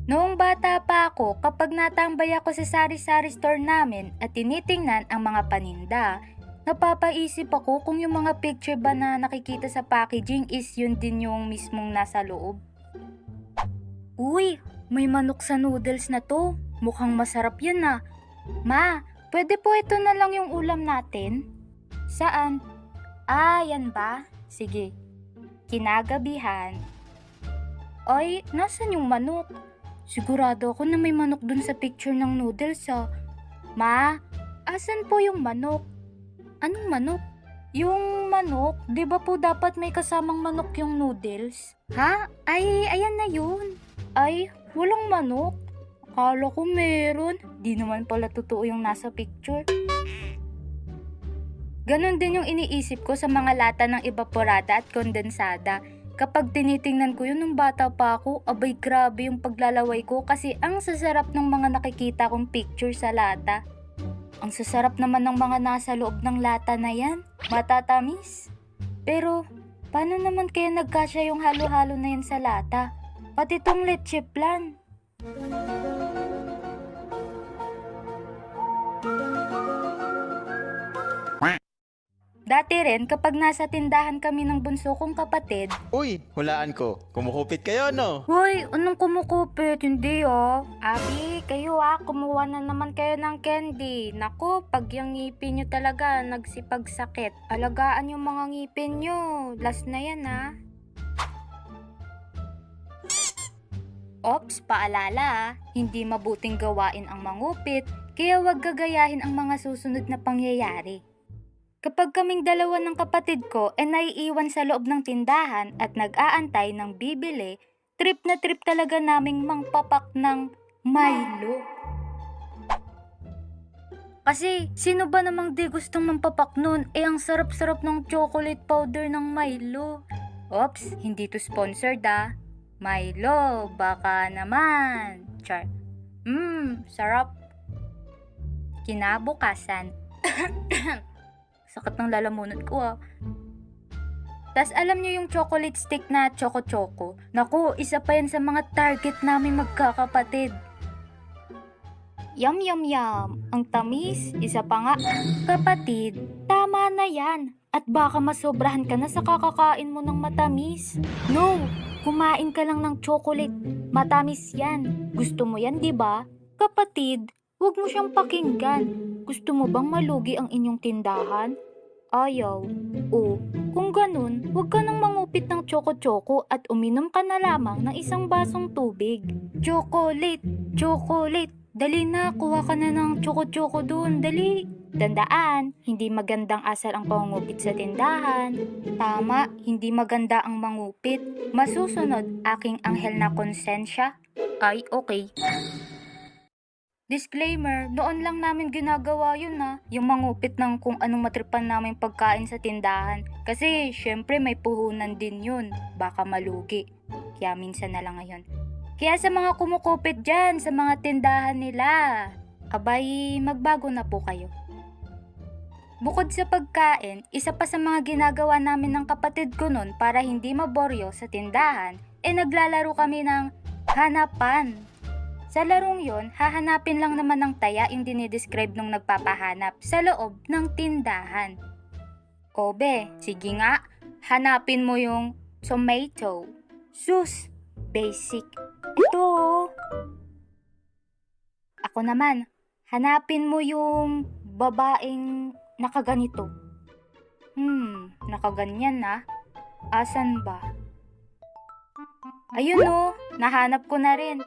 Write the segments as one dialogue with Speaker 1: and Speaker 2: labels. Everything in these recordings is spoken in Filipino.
Speaker 1: Noong bata pa ako, kapag natambay ako sa sari-sari store namin at tinitingnan ang mga paninda, napapaisip ako kung yung mga picture ba na nakikita sa packaging is yun din yung mismong nasa loob. Uy, may manok sa noodles na to. Mukhang masarap yan ah. Ma, pwede po ito na lang yung ulam natin? Saan? Ah, yan ba? Sige. Kinagabihan. Ay, nasan yung manok? Sigurado ako na may manok dun sa picture ng noodles ah. Ma, asan po yung manok? Anong manok? Yung manok, di ba po dapat may kasamang manok yung noodles? Ha? Ay, ayan na yun. Ay, walang manok. Akala ko meron. Di naman pala totoo yung nasa picture. Ganon din yung iniisip ko sa mga lata ng evaporada at kondensada. Kapag tinitingnan ko yun nung bata pa ako, abay grabe yung paglalaway ko kasi ang sasarap ng mga nakikita kong picture sa lata. Ang sasarap naman ng mga nasa loob ng lata na yan, matatamis. Pero, paano naman kaya nagkasya yung halo-halo na yan sa lata? Pati tong leche flan. Dati rin kapag nasa tindahan kami ng bunso kong kapatid,
Speaker 2: Uy, hulaan ko. Kumukupit kayo, no?
Speaker 1: hoy, anong kumukupit? Hindi ah. Abi, kayo ah, kumuha na naman kayo ng candy. Naku, pag yung ngipin nyo talaga nagsipagsakit, alagaan yung mga ngipin nyo. Last na yan ah. Ops, paalala ah, hindi mabuting gawain ang mangupit, kaya wag gagayahin ang mga susunod na pangyayari. Kapag kaming dalawa ng kapatid ko ay naiiwan sa loob ng tindahan at nag-aantay ng bibili, trip na trip talaga naming mangpapak ng Milo. Kasi sino ba namang di gustong mampapak nun? Ang sarap-sarap ng chocolate powder ng Milo. Oops, hindi to sponsored ah. Milo, baka naman. Char. Sarap. Kinabukasan. Sakit ng lalamunan ko ah. Tas alam nyo yung chocolate stick na choco-choco? Naku, isa pa yan sa mga target namin magkakapatid. Yum yum yum. Ang tamis, isa pa nga. Kapatid, tama na yan. At baka masobrahan ka na sa kakakain mo ng matamis. No, kumain ka lang ng chocolate. Matamis yan. Gusto mo yan, di ba? Kapatid, huwag mo siyang pakinggan. Gusto mo bang malugi ang inyong tindahan? Ayaw. O, kung ganun, huwag ka nang mangupit ng choco-choco at uminom ka na lamang ng isang basong tubig. Chocolate! Chocolate! Dali na, kuha ka na ng choco-choco dun, dali! Tandaan, hindi magandang asal ang pangungupit sa tindahan. Tama, hindi maganda ang mangupit. Masusunod, aking anghel na konsensya. Ay, okay. Disclaimer, noon lang namin ginagawa yun ha, yung mangupit ng kung anong matripan namin pagkain sa tindahan. Kasi syempre may puhunan din yun, baka malugi. Kaya minsan na lang ngayon. Kaya sa mga kumukupit dyan, sa mga tindahan nila, abay magbago na po kayo. Bukod sa pagkain, isa pa sa mga ginagawa namin ng kapatid ko nun para hindi maboryo sa tindahan, naglalaro kami ng hanapan. Sa larong yon, hahanapin lang naman ng taya yung dinidescribe nung nagpapahanap sa loob ng tindahan. Obe, sige nga, hanapin mo yung tomato. Sus, basic. Ito. Ako naman, hanapin mo yung babaeng nakaganito. Nakaganyan na. Asan ba? Ayun o, nahanap ko na rin.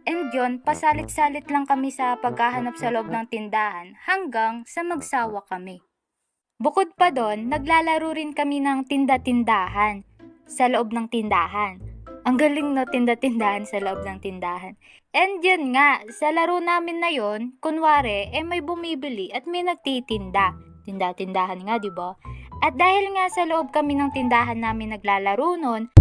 Speaker 1: And yun, pasalit-salit lang kami sa paghahanap sa loob ng tindahan hanggang sa magsawa kami. Bukod pa doon, naglalaro rin kami ng tinda-tindahan sa loob ng tindahan. Ang galing no, tinda-tindahan sa loob ng tindahan. And yun nga, sa laro namin na yun, kunwari, may bumibili at may nagtitinda. Tinda-tindahan nga, di ba? At dahil nga sa loob kami ng tindahan namin naglalaro nun,